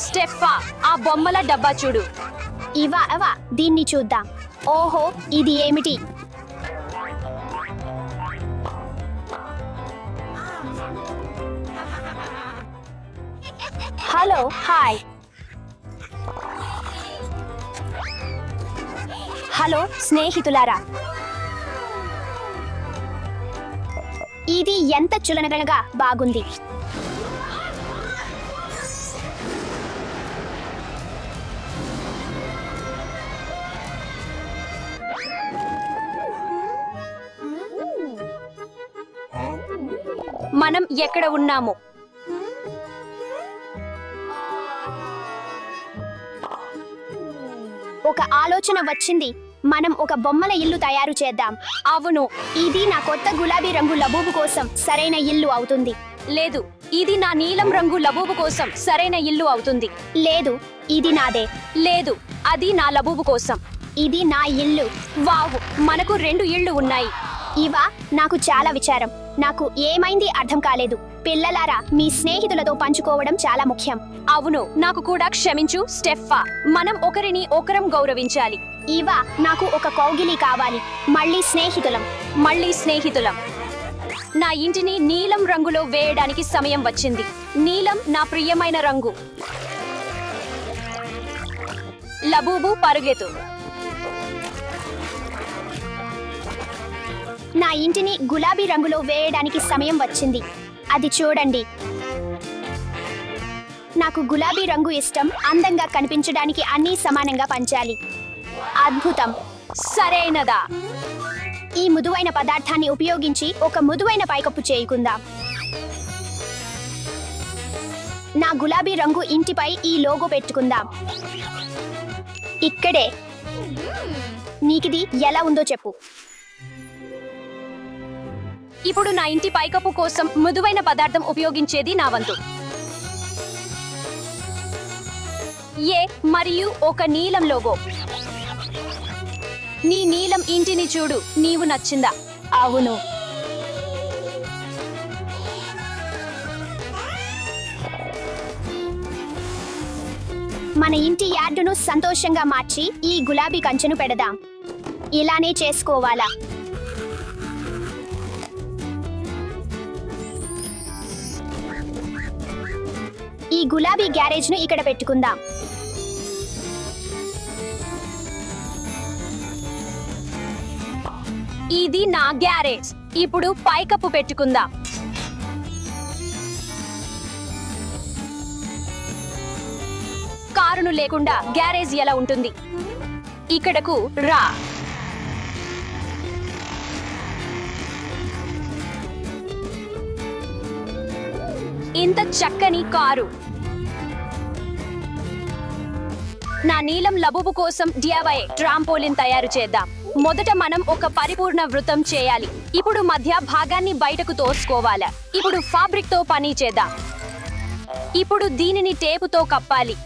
స్టెఫా, ఆ బొమ్మల డబ్బా చూడు. ఇవా దీన్ని చూద్దాం. ఓహో, ఇది ఏమిటి? Hello, hi. హలో స్నేహితులారా, ఇది ఎంత చులనగా బాగుంది. మనం ఎక్కడ ఉన్నాము? ఒక ఆలోచన వచ్చింది. మనం ఒక బొమ్మల ఇల్లు తయారు చేద్దాం. అవును. ఇది నా కొత్త గులాబీ రంగు లబూబు కోసం సరైన ఇల్లు అవుతుంది. లేదు, ఇది నా నీలం రంగు లబూబు కోసం సరైన ఇల్లు అవుతుంది. లేదు, ఇది నాదే. లేదు, అది నా లబూబు కోసం. ఇది నా ఇల్లు. వావ్, మనకు 2 ఇళ్ళు ఉన్నాయి. ఇవా, నాకు చాలా విచారం. నాకు ఏమైంది అర్థం కాలేదు. పిల్లలారా, మీ స్నేహితులతో పంచుకోవడం చాలా ముఖ్యం. అవును, నాకు కూడా క్షమించు స్టెఫా. మనం ఒకరిని ఒకరం గౌరవించాలి. ఇవా, నాకు ఒక కౌగిలి కావాలి. మళ్ళీ స్నేహితులం. నా ఇంటిని నీలం రంగులో వేయడానికి సమయం వచ్చింది. నీలం నా ప్రియమైన రంగు. లబూబు పరుగెత్తు. నా ఇంటిని గులాబీ రంగులో వేయడానికి సమయం వచ్చింది. అది చూడండి. నాకు గులాబీ రంగు ఇష్టం. అందంగా కనిపించడానికి అన్నీ సమానంగా పంచాలి. అద్భుతం. సరైనదా? ఈ మృదువైన పదార్థాన్ని ఉపయోగించి ఒక మృదువైన పైకప్పు చేయుకుందాం. నా గులాబీ రంగు ఇంటిపై ఈ లోగో పెట్టుకుందాం. ఇక్కడే. నీకిది ఎలా ఉందో చెప్పు. ఇప్పుడు నా ఇంటి పైకప్పు కోసం మృదువైన పదార్థం ఉపయోగించేది నా వంతు. మరియు ఒక నీలం లోగో. నీ నీలం ఇంటిని చూడు. నీవు నచ్చిందా? అవును. మన ఇంటి యార్డును సంతోషంగా మార్చి ఈ గులాబీ కంచెను పెడదాం. ఇలానే చేసుకోవాలా? ఈ గులాబీ గ్యారేజ్ ను ఇక్కడ పెట్టుకుందాం. ఇది నా గ్యారేజ్. ఇప్పుడు పైకప్పు పెట్టుకుందాం. కారును లేకుండా గ్యారేజ్ ఎలా ఉంటుంది? ఇక్కడకు రా. ఇంత చక్కని కారు. నా నీలం లబూబు కోసం DIY ట్రాంపోలిన్ తయారు చేద్దాం. మొదట మనం ఒక పరిపూర్ణ వృత్తం చేయాలి. ఇప్పుడు మధ్య భాగాన్ని బయటకు తోసుకోవాలి. ఇప్పుడు ఫ్యాబ్రిక్ తో పని చేద్దాం. ఇప్పుడు దీనిని టేపుతో కప్పాలి.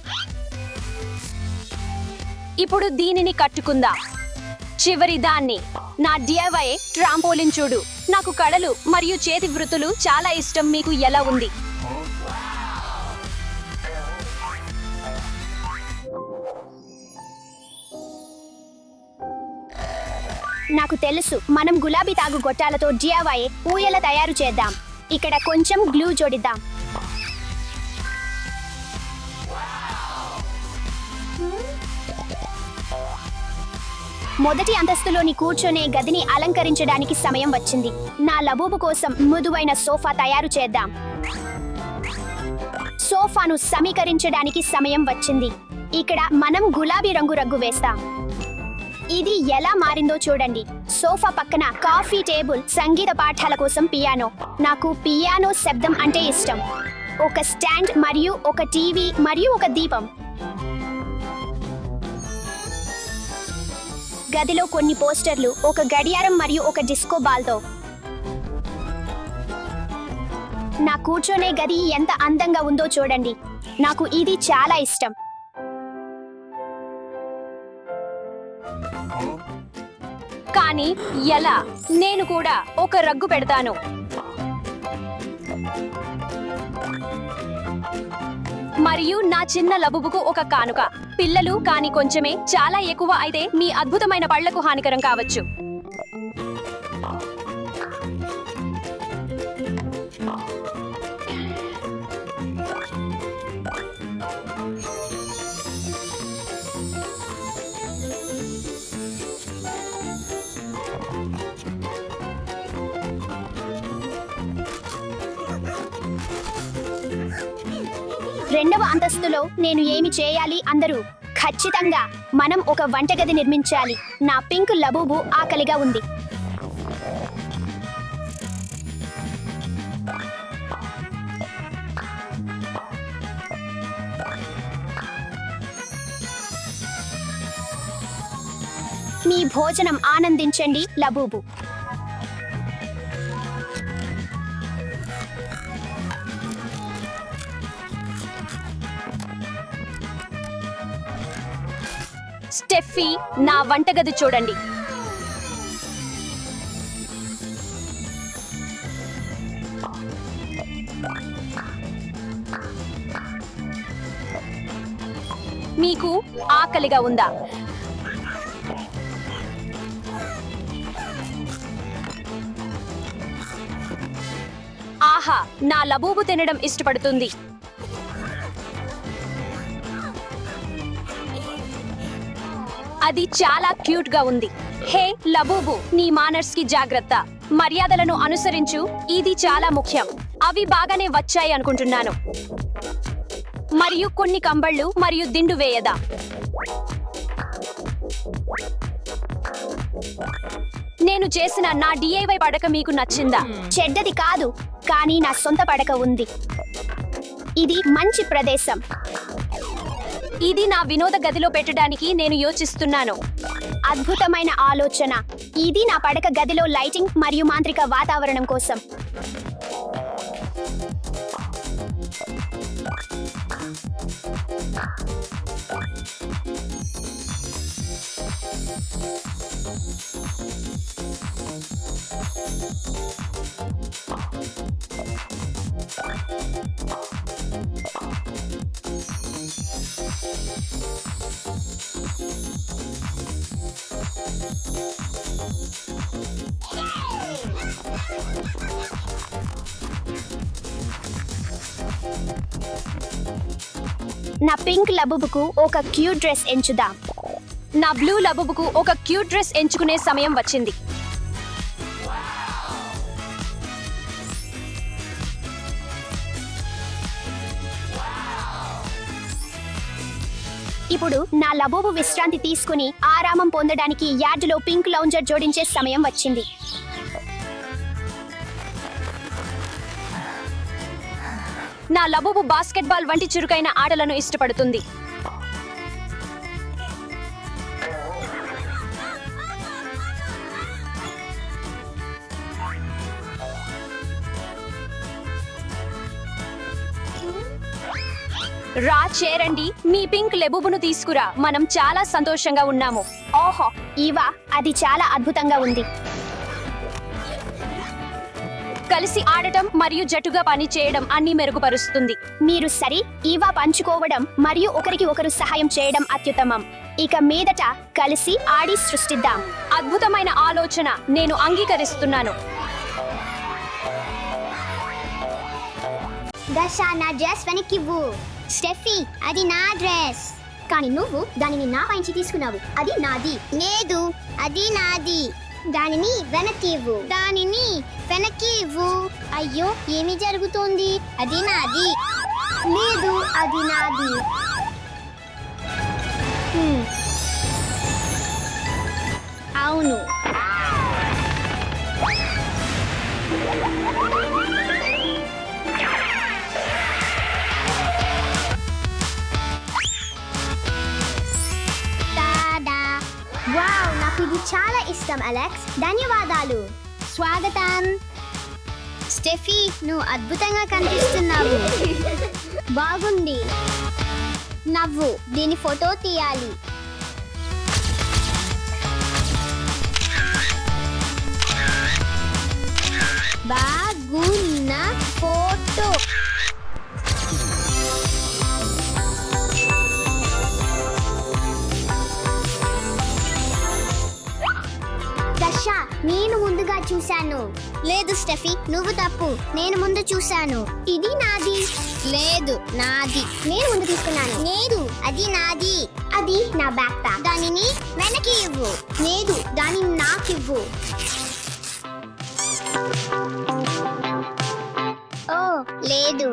ఇప్పుడు దీనిని కట్టుకుందాం. చివరి దాన్ని. నా DIY ట్రాంపోలిన్ చూడు. నాకు కళలు మరియు చేతి వృత్తులు చాలా ఇష్టం. మీకు ఎలా ఉంది? నాకు తెలుసు. మనం గులాబీ తాగు గొట్టాలతో DIY ఊయల తయారు చేద్దాం. ఇక్కడ కొంచెం గ్లూ జోడిద్దాం. మొదటి అంతస్తులోని కూర్చొనే గదిని అలంకరించడానికి సమయం వచ్చింది. నా లబూబు కోసం మృదువైన సోఫా తయారు చేద్దాం. సోఫాను సమీకరించడానికి సమయం వచ్చింది. ఇక్కడ మనం గులాబీ రంగు రగ్గు వేస్తాం. ఇది ఎలా మారిందో చూడండి. సోఫా పక్కన కాఫీ టేబుల్, సంగీత పాఠాల కోసం పియానో. నాకు పియానో శబ్దం అంటే ఇష్టం. ఒక స్టాండ్ మరియు ఒక టీవీ మరియు ఒక దీపం. గదిలో కొన్ని పోస్టర్లు, ఒక గడియారం మరియు ఒక డిస్కో బాల్తో. నా కూర్చొనే గది ఎంత అందంగా ఉందో చూడండి. నాకు ఇది చాలా ఇష్టం. కానీ ఎలా? నేను కూడా ఒక రగ్గు పెడతాను. మరియు నా చిన్న లబుబుకు ఒక కానుక. పిల్లలు కాని కొంచెమే, చాలా ఎక్కువ అయితే మీ అద్భుతమైన పళ్లకు హానికరం కావచ్చు. రెండవ అంతస్తులో నేను ఏమి చేయాలి అందరూ? ఖచ్చితంగా మనం ఒక వంటగది నిర్మించాలి. నా పింక్ లబూబు ఆకలిగా ఉంది. మీ భోజనం ఆనందించండి లబూబు. స్టెఫీ, నా వంటగది చూడండి. మీకు ఆకలిగా ఉందా? ఆహా, నా లబూబు తినడం ఇష్టపడుతుంది. అది చాలా క్యూట్ గా ఉంది. హే లబూబు, నీ మానర్స్ కి జాగ్రత్త. మర్యాదలను అనుసరించు, ఇది చాలా ముఖ్యం. అవి బాగానే వచ్చాయి అనుకుంటున్నాను. మరియు కొన్ని కంబళ్ళు మరియు దిండు వేయదా. నేను చేసిన నా డిఐవై పడక మీకు నచ్చిందా? చెడ్డది కాదు, కానీ నా సొంత పడక ఉంది. ఇది మంచి ప్రదేశం. ఇది నా వినోద గదిలో పెట్టడానికి నేను యోచిస్తున్నాను. అద్భుతమైన ఆలోచన. ఇది నా పడక గదిలో లైటింగ్ మరియు మాంత్రిక వాతావరణం కోసం. నా పింక్ లబుబుకు ఒక క్యూట్ డ్రెస్ ఎంచుదాం. నా బ్లూ లబుబుకు ఒక క్యూట్ డ్రెస్ ఎంచుకునే సమయం వచ్చింది. ఇప్పుడు నా లబూబు విశ్రాంతి తీసుకుని ఆరామం పొందడానికి యార్డులో పింక్ లౌంజర్ జోడించే సమయం వచ్చింది. నా లబూబు బాస్కెట్బాల్ వంటి చురుకైన ఆటలను ఇష్టపడుతుంది. రా చేరండి, మీ పింక్ లబూబును తీసుకురా. మనం చాలా సంతోషంగా ఉన్నాము. ఓహో ఈవా, అది చాలా అద్భుతంగా ఉంది. కలిసి ఆడటం మరియు జట్టుగా పని చేయడం అన్ని మెరుగుపరుస్తుంది. మీరు సరి ఈవా పంచుకోవడం మరియు ఒకరికి ఒకరు సహాయం చేయడం అత్యుత్తమం. ఇక మీదట కలిసి ఆడి సృష్టిద్దాం. అద్భుతమైన ఆలోచన, నేను అంగీకరిస్తున్నాను. దశ, నా డ్రెస్ వెనక్కివ్వు. స్టెఫీ, అది నా డ్రెస్. కానీ నువ్వు దానిని నా పైంచి తీసుకున్నావు. అది నాది. లేదు, అది నాది. దానిని వెనక్కి ఇవ్వు. దానిని వెనక్కి ఇవ్వు. అయ్యో, ఏమి జరుగుతోంది? అది నాది. లేదు, అది నాది. అవును. వావ్, నాకు ఇది చాలా ఇష్టం అలెక్స్. ధన్యవాదాలు. స్వాగతం. స్టెఫీ, నువ్వు అద్భుతంగా కనిపిస్తున్నావు. బాగుంది. నవ్వు. దీని ఫోటో తీయాలి. బాగున్న ఫోటో. చూశాను. లేదు స్టెఫీ, నువ్వు తప్పు. నేను ముందు చూశాను. ఇది నాది. లేదు నాది. నేను ముందు తీసుకున్నాను. లేదు అది నాది. అది నా బ్యాక్ ప్యాక్. దానిని వెనక్కి ఇవ్వు. లేదు దానిని నాకివ్వు. ఓ లేదు.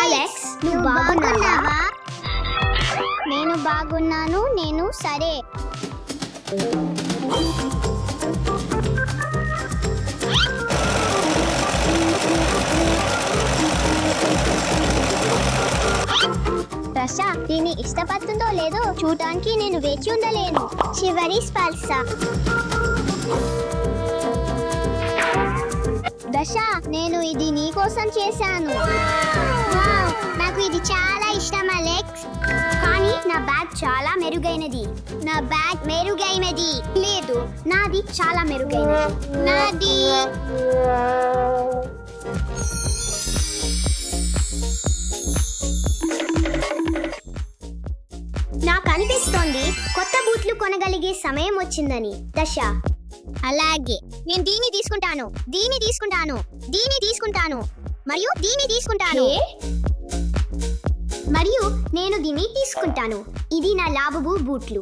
అలెక్స్, నువ్వు బాగున్నావా? నేను బాగున్నాను. నేను సరే. రషా దీన్ని ఇష్టపడుతుందో లేదో చూడటానికి నేను వేచి ఉండలేను. చివరి స్పర్శ. దశ, నేను ఇది నీ కోసం చేశాను. వావ్, నాకు ఇది చాలా ఇష్టం అలెక్స్. కానీ నా బ్యాగ్ చాలా మెరుగైనది. నా బ్యాగ్ మెరుగైనది. లేదు నాది చాలా మెరుగైనది. నాది. నాకు అనిపిస్తోంది కొత్త బూట్లు కొనగలిగే సమయం వచ్చిందని. దశ, అలాగే నేను దీన్ని తీసుకుంటాను, దీన్ని తీసుకుంటాను, దీన్ని తీసుకుంటాను మరియు దీన్ని తీసుకుంటాను. మరియు నేను దీన్ని తీసుకుంటాను. ఇది నా లాబుబు బూట్లు.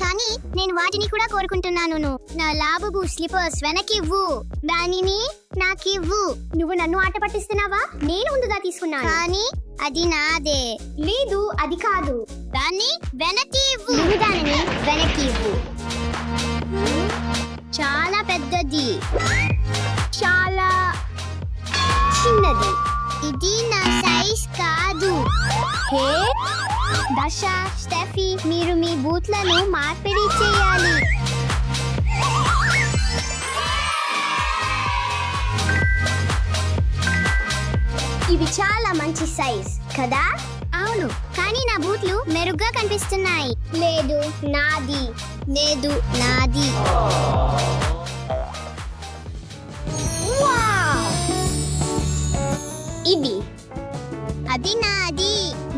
కానీ నేను వాటిని కూడా కోరుకుంటున్నాను. నా లాబుబు స్లిపర్స్ వెనకివ్వు. దానిని నాకివ్వు. నువ్వు నన్ను ఆట పట్టిస్తున్నావా? నేను ముందుగా తీసుకున్నాను. కానీ అది నాదే. లేదు అది కాదు. దాన్ని వెనక్కి ఇవ్వు. నువ్వు దానిని వెనక్కి ఇవ్వు. చాలా పెద్దది, చాలా చిన్నది. ఇది నా సైజ్ కాదు. హే దశ, స్టెఫీ, మీరు మీ బూట్లను మార్పిడి చేయాలి. ఇవి చాలా మంచి సైజ్ కదా? అవును, కానీ నా బూట్లు మెరుగ్గా కనిపిస్తున్నాయి. లేదు నాది. లేదు నాది. ఇది అది నాది.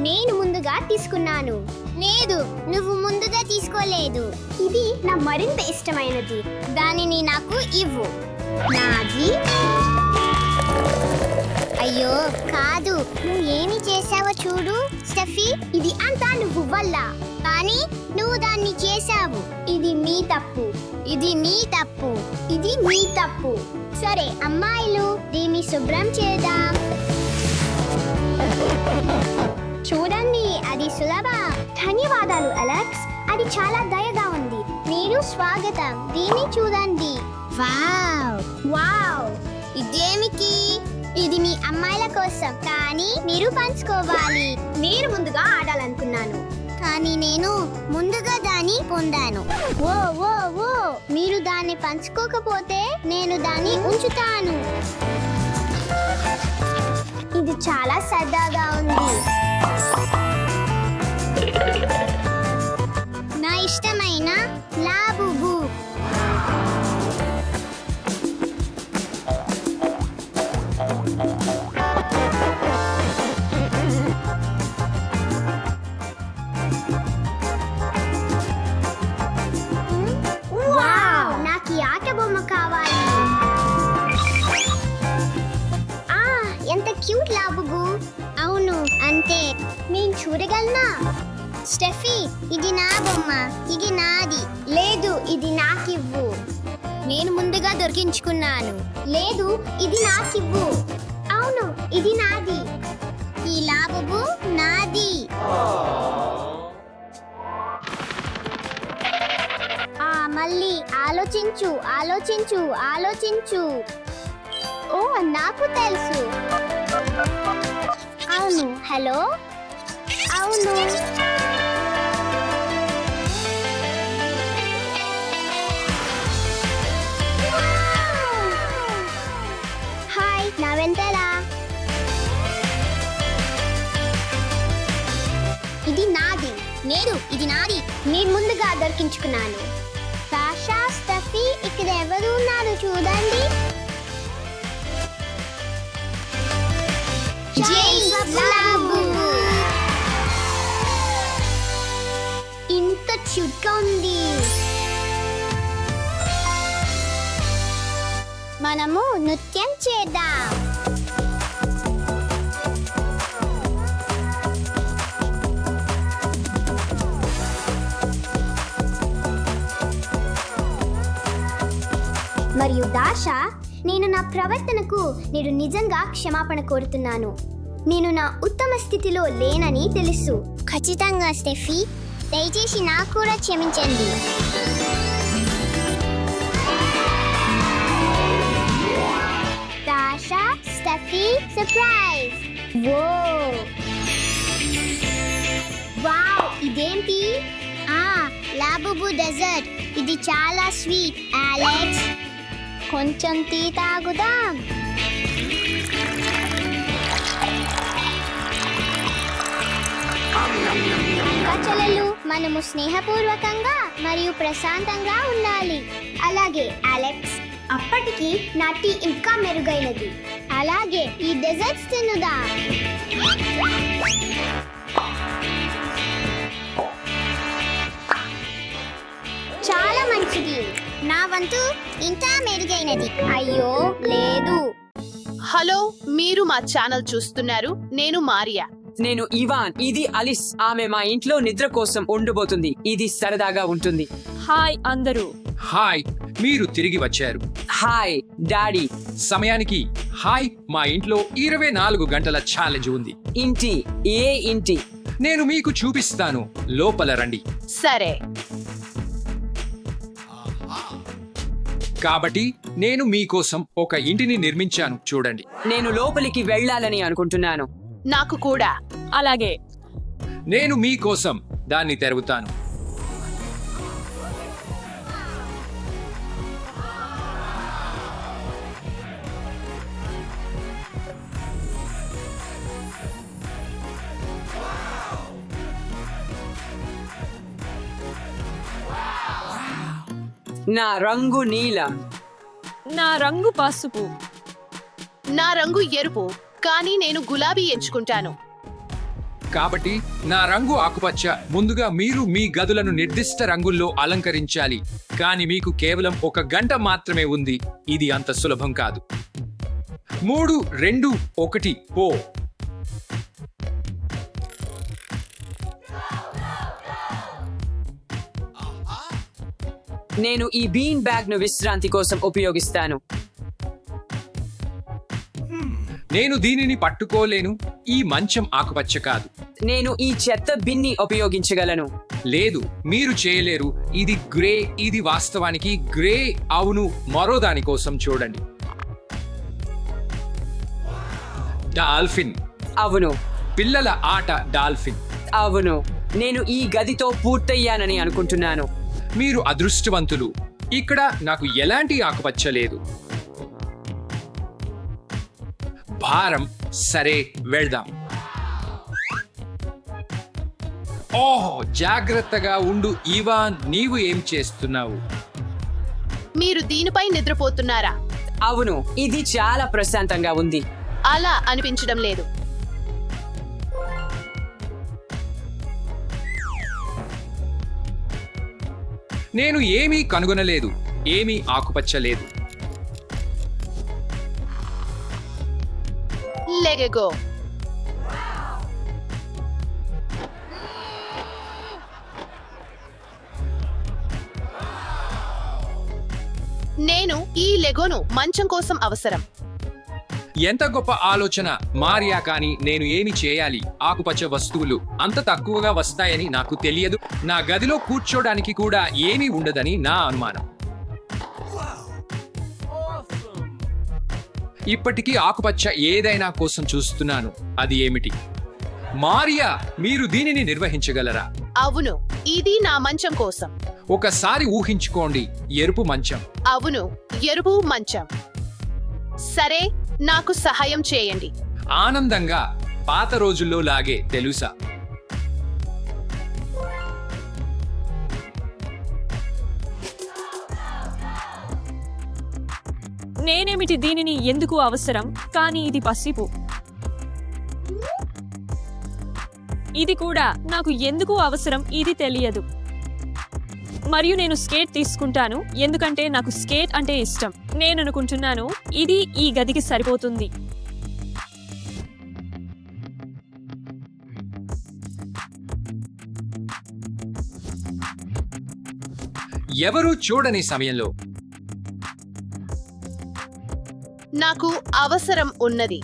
నేను ముందుగా తీసుకున్నాను. లేదు నువ్వు ముందుగా తీసుకోలేదు. ఇది నా మరింత ఇష్టమైనది. దానిని నాకు ఇవ్వు. నాది. అయ్యో కాదు, నువ్వు ఏమి చేసావో చూడు స్టెఫీ. ఇది అంతా నువ్వు వల్ల. కానీ నువ్వు దాన్ని చేసావు. ఇది మీ తప్పు. ఇది నీ తప్పు. ఇది నీ తప్పు. సరే అమ్మాయిలు, దీన్ని శుభ్రం చేద్దాం. చూడండి, అది సులభం. ధన్యవాదాలు అలెక్స్, అది చాలా దయగా ఉంది. మీరు స్వాగతం. దీన్ని చూడండి. వావ్ వావ్, ఇదేమిటి? ఇది మీ అమ్మాయిల కోసం, కానీ మీరు పంచుకోవాలి. నేను ముందుగా ఆడాలనుకున్నాను, కానీ నేను ముందుగా దాన్ని పొందాను. ఓ ఓ ఓ, మీరు దాన్ని పంచుకోకపోతే నేను దాన్ని ఉంచుతాను. ఇది చాలా సరదాగా ఉంది. నా ఇష్టమైన లాబుబు. వావ్, నాకు ఈ ఆట బొమ్మ కావాలి. ఎంత క్యూట్ లాబుబు. అవును అంతే. నేను చూడగలనా? స్టెఫీ, ఇది నా బొమ్మ. ఇది నాది. లేదు ఇది నాకివ్వు. నేను ముందుగా దొరికించుకున్నాను. లేదు ఇది నాకివ్వు. అవును ఇది నాది. ఈ లాబుబు నాది. మళ్ళీ ఆలోచించు ఆలోచించు ఆలోచించు. ఓ నాకు తెలుసు. అవును. హలో. అవును. హాయ్, నా వెంటలా. ఇది నాది. లేదు ఇది నాది. నేను ముందుగా దొరికించుకున్నాను. సాషా, స్టెఫీ, ఇక్కడ ఎవరు ఉన్నారు చూడండి. ఇంత క్యూట్ సరిగ్గా ఉంది. మనము నృత్యం చేద్దాం. మరియు దాషా, నేను నా ప్రవర్తనకు నేను నిజంగా క్షమాపణ కోరుతున్నాను. నేను నా ఉత్తమ స్థితిలో లేనని తెలుసు. ఖచ్చితంగా స్టెఫీ, దయచేసి నాకు కూడా క్షమించండి. దాషా, స్టెఫీ, సర్ప్రైజ్! వావ్, ఇదేంటి? లాబుబు డెజర్ట్. ఇది చాలా స్వీట్. అలెక్స్, కొంచెం టీ తాగుదాం. చెల్లెలు, మనము స్నేహపూర్వకంగా మరియు ప్రశాంతంగా ఉండాలి. అలాగే అలెక్స్, అప్పటికి నా టీ ఇంకా మెరుగైనది. అలాగే ఈ డెజర్ట్స్ తినుదా. చాలా మంచిది. నా వంతు ఇంకా మెరుగైనది. అయ్యో లేదు. హలో, మీరు మా ఛానల్ చూస్తున్నారు. నేను మారియా. నేను ఇవాన్. ఇది అలిస్. ఆమె మా ఇంట్లో నిద్ర కోసం ఉండబోతుంది. ఇది సరదాగా ఉంటుంది. హాయ్ అందరూ. హాయ్, మీరు తిరిగి వచ్చారు హాయ్ డాడీ. సమయానికి. హాయ్, మా ఇంట్లో 24 గంటల ఛాలెంజ్ ఉంది. ఇంటి ఏ ఇంటి? నేను మీకు చూపిస్తాను. లోపల రండి. సరే, కాబట్టి నేను మీకోసం ఒక ఇంటిని నిర్మించాను, చూడండి. నేను లోపలికి వెళ్ళాలని అనుకుంటున్నాను. నాకు కూడా. అలాగే. నేను మీకోసం దాన్ని తెరువుతాను. నా రంగు నీలం. నా రంగు పసుపు. నా రంగు ఎరుపు, కానీ నేను గులాబీ ఎంచుకుంటాను. కాబట్టి నా రంగు ఆకుపచ్చ. ముందుగా మీరు మీ గదులను నిర్దిష్ట రంగుల్లో అలంకరించాలి, కానీ మీకు కేవలం 1 గంట మాత్రమే ఉంది. ఇది అంత సులభం కాదు. 3, 2, 1 పో. నేను ఈ బీన్ బ్యాగ్ ను విశ్రాంతి కోసం ఉపయోగిస్తాను. నేను దీనిని పట్టుకోలేను. ఈ మంచం ఆకుపచ్చ కాదు. నేను ఈ చెత్త బిన్ని ఉపయోగించగలను. లేదు, మీరు చేయలేరు. ఇది గ్రే. ఇది వాస్తవానికి గ్రే. అవును, మరో దాని కోసం చూడండి. డాల్ఫిన్. అవును. పిల్లల ఆట డాల్ఫిన్. అవును. నేను ఈ గదితో పూర్తయ్యానని అనుకుంటున్నాను. మీరు అదృష్టవంతులు. ఇక్కడ నాకు ఎలాంటి ఆకుపచ్చ లేదు. భారం. సరే, వెళ్దాం. ఓహ్, జాగ్రత్తగా ఉండు ఇవాన్. నీవు ఏం చేస్తున్నావు? మీరు దీనిపై నిద్రపోతున్నారా? అవును, ఇది చాలా ప్రశాంతంగా ఉంది. అలా అనిపించడం లేదు. నేను ఏమీ కనుగొనలేదు. ఏమీ ఆకుపచ్చ లేదు. లెగో. నేను ఈ లెగోను మంచం కోసం అవసరం. ఎంత గొప్ప ఆలోచన మారియా, కానీ నేను ఏమి చేయాలి? ఆకుపచ్చ వస్తువులు అంత తక్కువగా వస్తాయని నాకు తెలియదు. నా గదిలో కూర్చోడానికి కూడా ఏమీ ఉండదని నా అనుమానం. ఇప్పటికీ ఆకుపచ్చ ఏదైనా కోసం చూస్తున్నాను. అది ఏమిటి? మారియా, మీరు దీనిని నిర్వహించగలరా? అవును, ఇది నా మంచం కోసం. ఒకసారి ఊహించుకోండి. ఎరుపు మంచం. అవును, ఎరుపు మంచం. సరే, నాకు సహాయం చేయండి. ఆనందంగా. పాత రోజుల్లో లాగే, తెలుసా? నేనేమిటి దీనిని ఎందుకు అవసరం? కానీ ఇది పసిపు. ఇది కూడా నాకు ఎందుకు అవసరం ఇది తెలియదు. మరియు నేను స్కేట్ తీసుకుంటాను ఎందుకంటే నాకు స్కేట్ అంటే ఇష్టం. నేను అనుకుంటున్నాను ఇది ఈ గదికి సరిపోతుంది. ఎవరూ చూడని సమయంలో నాకు అవసరం ఉన్నది.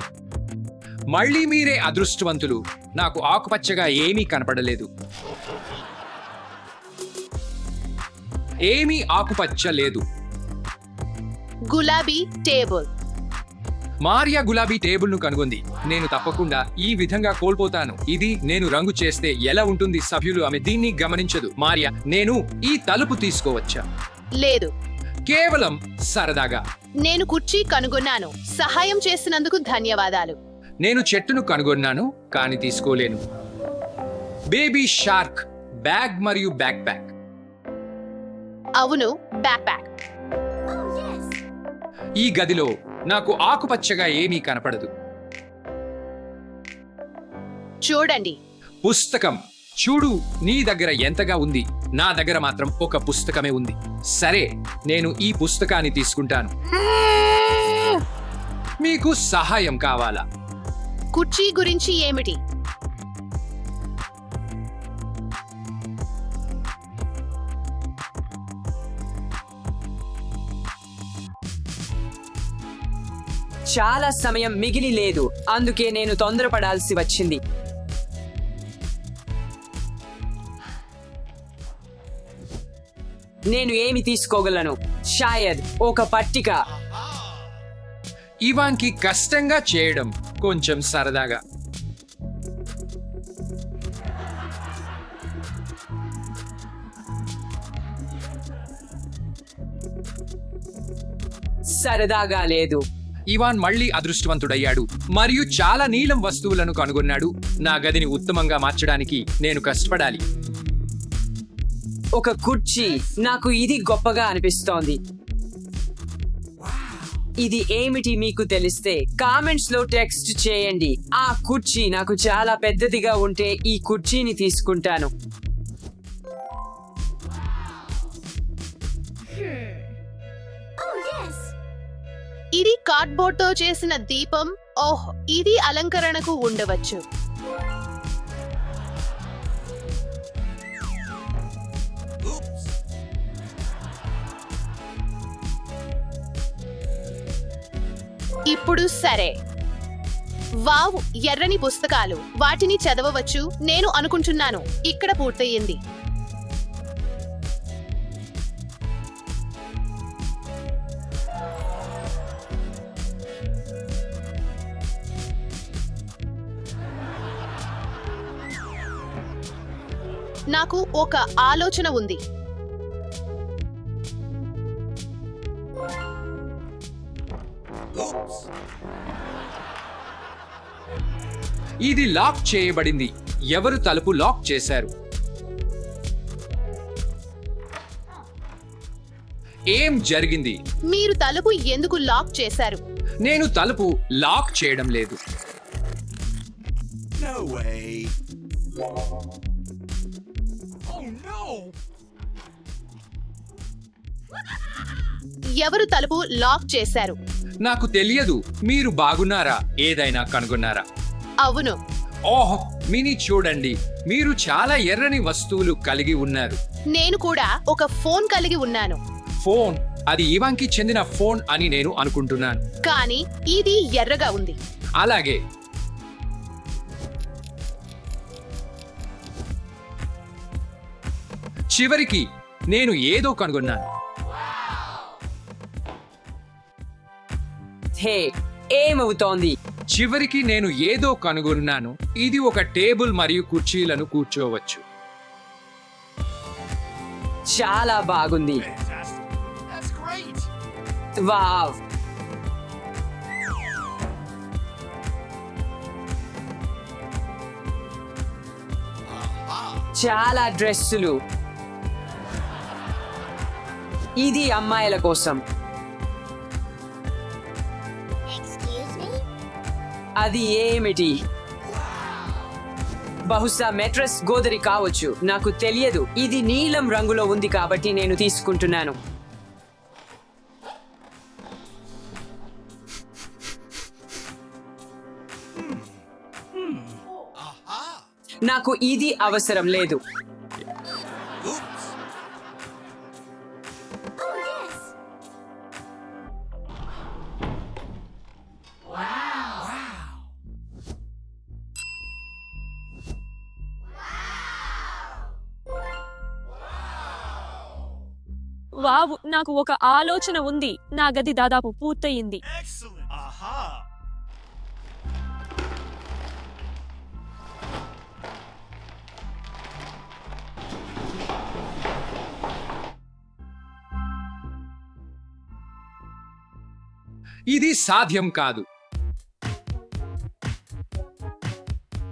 మళ్ళీ మీరే అదృష్టవంతులు. నాకు ఆకుపచ్చగా ఏమీ కనపడలేదు. ఏమీ ఆకుపచ్చ లేదు. గులాబీ టేబుల్. మారియా గులాబీ టేబుల్ ను కనుగొంది. నేను తప్పకుండా ఈ విధంగా కోల్పోతాను. ఇది నేను రంగు చేస్తే ఎలా ఉంటుంది? సభ్యులు ఆమె దీన్ని గమనించదు. మారియా, నేను ఈ తలుపు తీసుకోవచ్చా? లేదు. కేవలం సరదాగా. నేను కుర్చీ కనుగొన్నాను. సహాయం చేసినందుకు ధన్యవాదాలు. నేను చెట్టును కనుగొన్నాను కానీ తీసుకోలేను. బేబీ షార్క్ బ్యాగ్ మరియు బ్యాక్ ప్యాక్. అవును, బ్యాక్ ప్యాక్. ఈ గదిలో నాకు ఆకుపచ్చగా ఏమీ కనపడదు. చూడండి. పుస్తకం. చూడు, నీ దగ్గర ఎంతగా ఉంది. నా దగ్గర మాత్రం ఒక పుస్తకమే ఉంది. సరే, నేను ఈ పుస్తకాన్ని తీసుకుంటాను. మీకు సహాయం కావాలా? కుర్చీ గురించి ఏమిటి? చాలా సమయం మిగిలి లేదు, అందుకే నేను తొందరపడాల్సి వచ్చింది. నేను ఏమి తీసుకోగలను? షాయద్ ఒక పట్టిక. ఇవాన్కి కష్టంగా చేయడం కొంచెం సరదాగా. సరదాగా లేదు. ఇవాన్ మళ్ళీ అదృష్టవంతుడయ్యాడు మరియు చాలా నీలం వస్తువులను కనుగొన్నాడు. నా గదిని ఉత్తమంగా మార్చడానికి నేను కష్టపడాలి. ఒక కుర్చీ. నాకు ఇది గొప్పగా అనిపిస్తోంది. ఇది ఏమిటి మీకు తెలిస్తే కామెంట్స్ లో టెక్స్ట్ చేయండి. ఆ కుర్చీ నాకు చాలా పెద్దదిగా ఉంటే ఈ కుర్చీని తీసుకుంటాను. ఇది కార్డ్బోర్డ్ తో చేసిన దీపం. ఓహ్, ఇది అలంకరణకు ఉండవచ్చు. ఇప్పుడు సరే. వావ్, ఎర్రని పుస్తకాలు. వాటిని చదవవచ్చు నేను అనుకుంటున్నాను. ఇక్కడ పూర్తయింది. నాకు ఒక ఆలోచన ఉంది. ఇది లాక్ చేయబడింది. ఎవరు తలుపు లాక్ చేశారు? ఏం జరిగింది? మీరు తలుపు ఎందుకు లాక్ చేశారు? నేను తలుపు లాక్ చేయడం లేదు. No way. ఎవరు తలుపు లాక్ చేశారు? నాకు తెలియదు. మీరు బాగున్నారా? ఏదైనా కనుగొన్నారా? అవును. ఓహ్, మినీ చూడండి, మీరు చాలా ఎర్రని వస్తువులు కలిగి ఉన్నారు. నేను కూడా ఒక ఫోన్ కలిగి ఉన్నాను. ఫోన్? అది ఇవాన్కి చెందిన ఫోన్ అని నేను అనుకుంటున్నాను. కానీ ఇది ఎర్రగా ఉంది. అలాగే. చివరికి నేను ఏదో కనుగొన్నాను. హే, ఏమవుతోంది? చివరికి నేను ఏదో కనుగొన్నాను. ఇది ఒక టేబుల్ మరియు కుర్చీలను కూర్చోవచ్చు. చాలా బాగుంది. That's great. వావ్. చాలా డ్రెస్సులు. ఇది అమ్మాయిల కోసం. Excuse me? అది ఏమిటి? బహుశా మెట్రస్ గోదరి కావచ్చు, నాకు తెలియదు. ఇది నీలం రంగులో ఉంది కాబట్టి నేను తీసుకుంటున్నాను. నాకు ఇది అవసరం లేదు. Oops. వావ్, నాకు ఒక ఆలోచన ఉంది. నా గది దాదాపు పూర్తయింది. Excellent. Aha. ఇది సాధ్యం కాదు.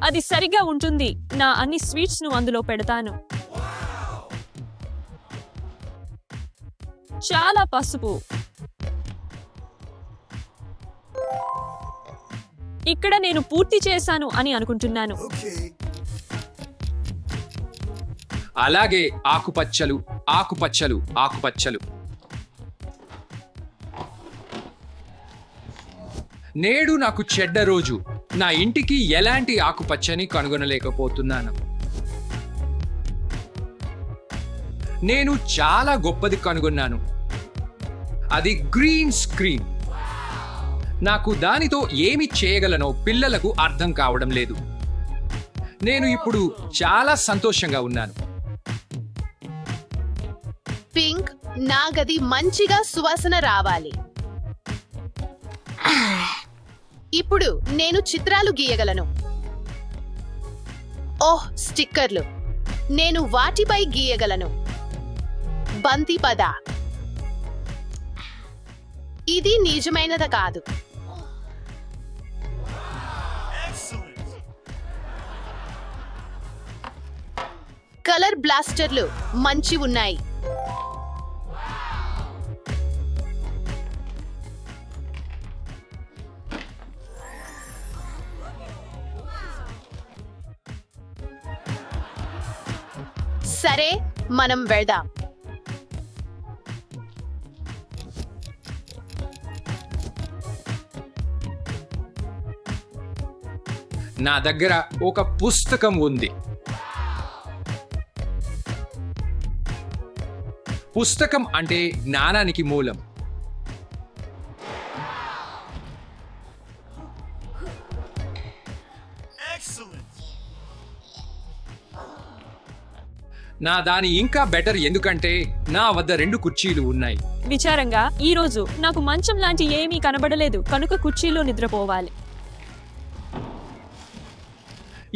అది సరిగా ఉంటుంది. నా అన్ని స్వీట్స్ ను అందులో పెడతాను. చాలా పసుపు. ఇక్కడ నేను పూర్తి చేశాను అని అనుకుంటున్నాను. Okay. అలాగే ఆకుపచ్చలు, ఆకుపచ్చలు, ఆకుపచ్చలు. నేడు నాకు చెడ్డ రోజు. నా ఇంటికి ఎలాంటి ఆకుపచ్చని కనుగొనలేకపోతున్నాను. నేను చాలా గొప్పది కనుగొన్నాను. అది గ్రీన్ స్క్రీన్. నాకు దానితో ఏమి చేయగలనో పిల్లలకు అర్థం కావడం లేదు. నేను ఇప్పుడు చాలా సంతోషంగా ఉన్నాను. పింక్, నా గది మంచిగా సువాసన రావాలి. ఇప్పుడు నేను చిత్రాలు గీయగలను. ఓహ్, స్టిక్కర్లు. నేను వాటిపై గీయగలను. బంతి పద. ఇది నిజమైనది కాదు. Excellent. కలర్ బ్లాస్టర్లు మంచి ఉన్నాయి. సరే, మనం వెళ్దాం. నా దగ్గర ఒక పుస్తకం ఉంది. పుస్తకం అంటే జ్ఞానానికి మూలం. Excellent. నా దాని ఇంకా బెటర్, ఎందుకంటే నా వద్ద 2 కుర్చీలు ఉన్నాయి. విచారంగా ఈ రోజు నాకు మంచం లాంటి ఏమీ కనబడలేదు, కనుక కుర్చీలో నిద్రపోవాలి.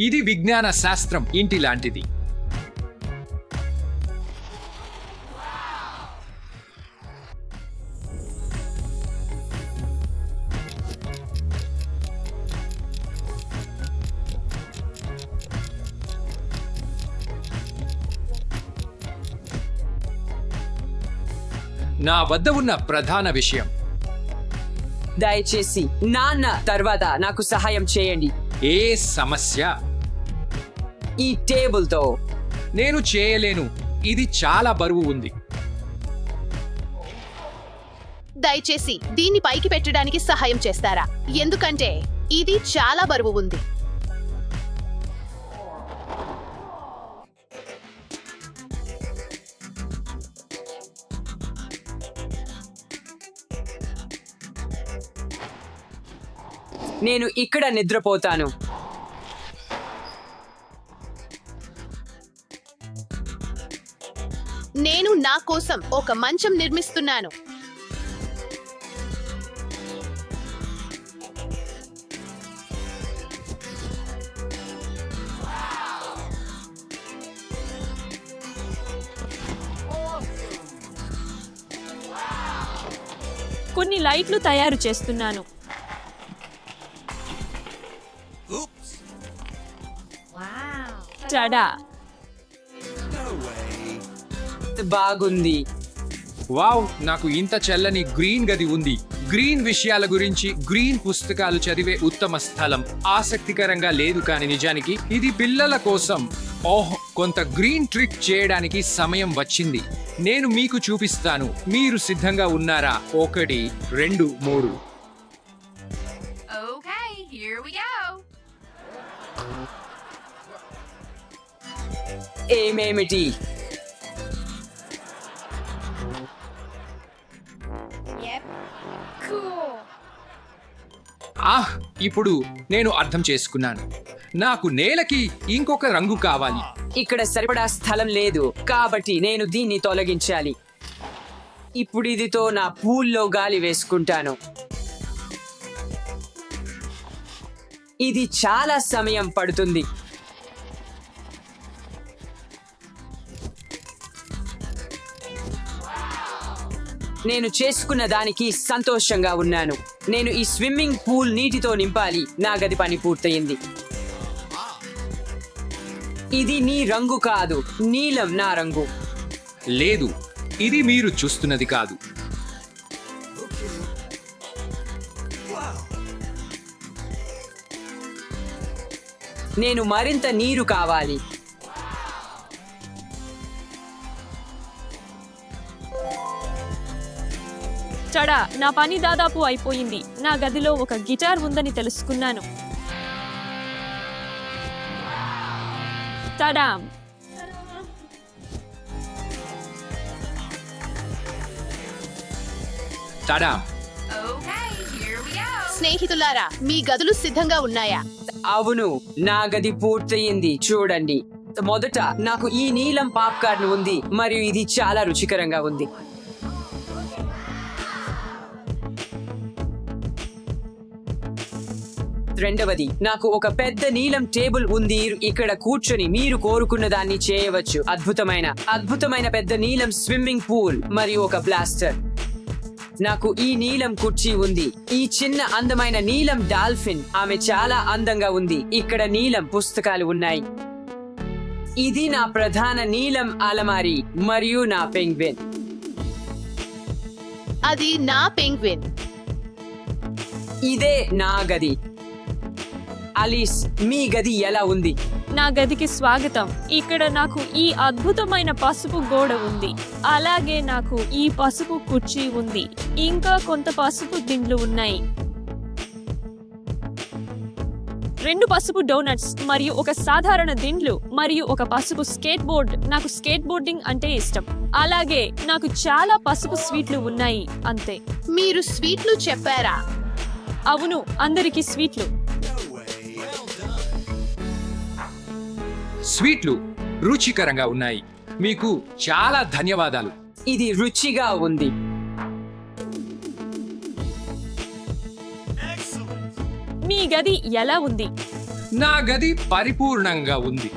ఇది విజ్ఞాన శాస్త్రం ఇంటి లాంటిది. నా వద్ద ఉన్న ప్రధాన విషయం, దయచేసి నాన్న తర్వాత నాకు సహాయం చేయండి. ఏ సమస్య ఈ టేబుల్తో నేను చేయలేను. ఇది చాలా బరువు ఉంది. దయచేసి దీన్ని పైకి పెట్టడానికి సహాయం చేస్తారా, ఎందుకంటే ఇది చాలా బరువు ఉంది. నేను ఇక్కడ నిద్రపోతాను. నేను నా కోసం ఒక మంచం నిర్మిస్తున్నాను. కొన్ని లైట్లు తయారు చేస్తున్నాను. Oops. టడా! No way. బాగుంది. వావ్, నాకు ఇంత చల్లని గ్రీన్ గది ఉంది. గ్రీన్ విషయాల గురించి గ్రీన్ పుస్తకాలు చదివే ఉత్తమ స్థలం. ఆసక్తికరంగా లేదు కానీ నిజానికి ఇది పిల్లల కోసం. ఓహ్, కొంత గ్రీన్ ట్రిక్ చేయడానికి సమయం వచ్చింది. నేను మీకు చూపిస్తాను. మీరు సిద్ధంగా ఉన్నారా? 1, 2, 3. Okay, here we go. ఏమేమిటి? ఇప్పుడు నేను అర్థం చేసుకున్నాను. నాకు నేలకి ఇంకొక రంగు కావాలి. ఇక్కడ సరిపడా స్థలం లేదు కాబట్టి నేను దీన్ని తొలగించాలి. ఇప్పుడు ఇదితో నా పూల్లో గాలి వేసుకుంటాను. ఇది చాలా సమయం పడుతుంది. నేను చేసుకున్న దానికి సంతోషంగా ఉన్నాను. నేను ఈ స్విమ్మింగ్ పూల్ నీటితో నింపాలి. నా గది పని పూర్తయింది. ఇది నీ రంగు కాదు, నీలం నా రంగు. లేదు, ఇది మీరు చూస్తున్నది కాదు. నేను మరింత నీరు కావాలి. చడా, నా పని దాదాపు అయిపోయింది. నా గదిలో ఒక గిటార్ ఉందని తెలుసుకున్నాను. తడాం. తడా! స్నేహితులారా, మీ గదులు సిద్ధంగా ఉన్నాయా? అవును, నా గది పూర్తయింది. చూడండి, మొదట నాకు ఈ నీలం పాప్కార్న్ ఉంది మరియు ఇది చాలా రుచికరంగా ఉంది. రెండవది, నాకు ఒక పెద్ద నీలం టేబుల్ ఉంది. ఇక్కడ కూర్చొని మీరు కోరుకున్న దాన్ని చేయవచ్చు. అద్భుతమైన పెద్ద నీలం స్విమ్మింగ్ పూల్ మరియు ఒక బ్లాస్టర్. నాకు ఈ నీలం కుర్చీ ఉంది. ఈ చిన్న అందమైన నీలం డాల్ఫిన్, ఆమె చాలా అందంగా ఉంది. ఇక్కడ నీలం పుస్తకాలు ఉన్నాయి. ఇది నా ప్రధాన నీలం అలమారి మరియు నా పెంగ్విన్. అది నా పెంగ్విన్. ఇదే నా గది. అలీస్, మీ గది ఎలా ఉంది? నా గదికి స్వాగతం. ఇక్కడ నాకు ఈ అద్భుతమైన పసుపు గోడ ఉంది. అలాగే నాకు ఈ పసుపు కుర్చీ ఉంది. ఇంకా కొంత పసుపు దిండ్లు ఉన్నాయి. 2 పసుపు డోనట్స్ మరియు ఒక సాధారణ దిండ్లు మరియు ఒక పసుపు స్కేట్ బోర్డ్. నాకు స్కేట్ బోర్డింగ్ అంటే ఇష్టం. అలాగే నాకు చాలా పసుపు స్వీట్లు ఉన్నాయి. అంతే. మీరు స్వీట్లు చెప్పారా? అవును, అందరికీ స్వీట్లు. స్వీట్లు రుచికరంగా ఉన్నాయి. మీకు చాలా ధన్యవాదాలు. ఇది రుచిగా ఉంది. Excellent. మీ గది ఎలా ఉంది? నా గది పరిపూర్ణంగా ఉంది.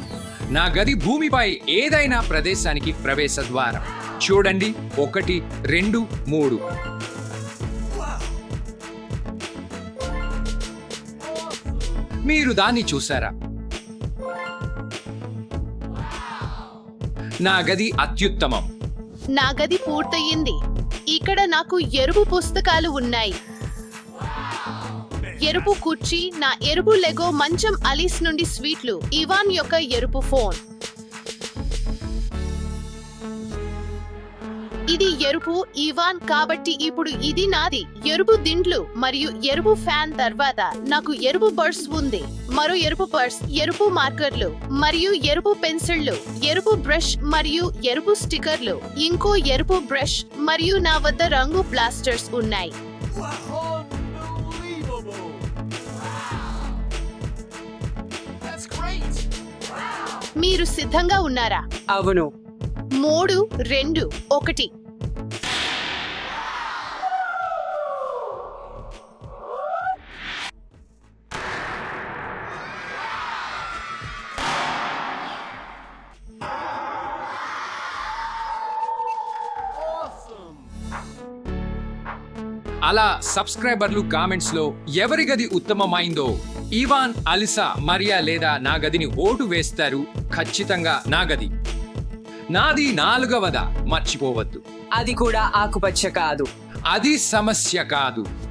నా గది భూమిపై ఏదైనా ప్రదేశానికి ప్రవేశ ద్వారం. చూడండి, 1, 2, 3. మీరు దాన్ని చూసారా? నా గది అత్యుత్తమం. నా గది పూర్తయింది. ఇక్కడ నాకు ఎరుపు పుస్తకాలు ఉన్నాయి. ఎరుపు కుర్చీ, నా ఎరుపు లెగో మంచం, అలీస్ నుండి స్వీట్లు, ఇవాన్ యొక్క ఎరుపు ఫోన్. ఇది ఎరుపు ఇవాన్ కాబట్టి ఇప్పుడు ఇది నాది. ఎరుపు దిండ్లు మరియు ఎరుపు ఫ్యాన్. తర్వాత నాకు ఎరుపు పర్స్ ఉంది, మరో ఎరుపు పర్స్, ఎరుపు మార్కర్లు మరియు ఎరుపు పెన్సిళ్లు, ఎరుపు బ్రష్ మరియు ఎరుపు స్టిక్కర్లు, ఇంకో ఎరుపు బ్రష్ మరియు నా వద్ద రంగు బ్లాస్టర్స్ ఉన్నాయి. Unbelievable. That's great. మీరు సిద్ధంగా ఉన్నారా? అవును. 3, 2, 1. అలా సబ్స్క్రైబర్లు కామెంట్స్ లో ఎవరి గది ఉత్తమమైందో ఇవాన్, అలిసా, మరియా లేదా నా గదిని ఓటు వేస్తారు. ఖచ్చితంగా నా గది. నాది 4వదా, మర్చిపోవద్దు. అది కూడా ఆకుపచ్చ కాదు. అది సమస్య కాదు.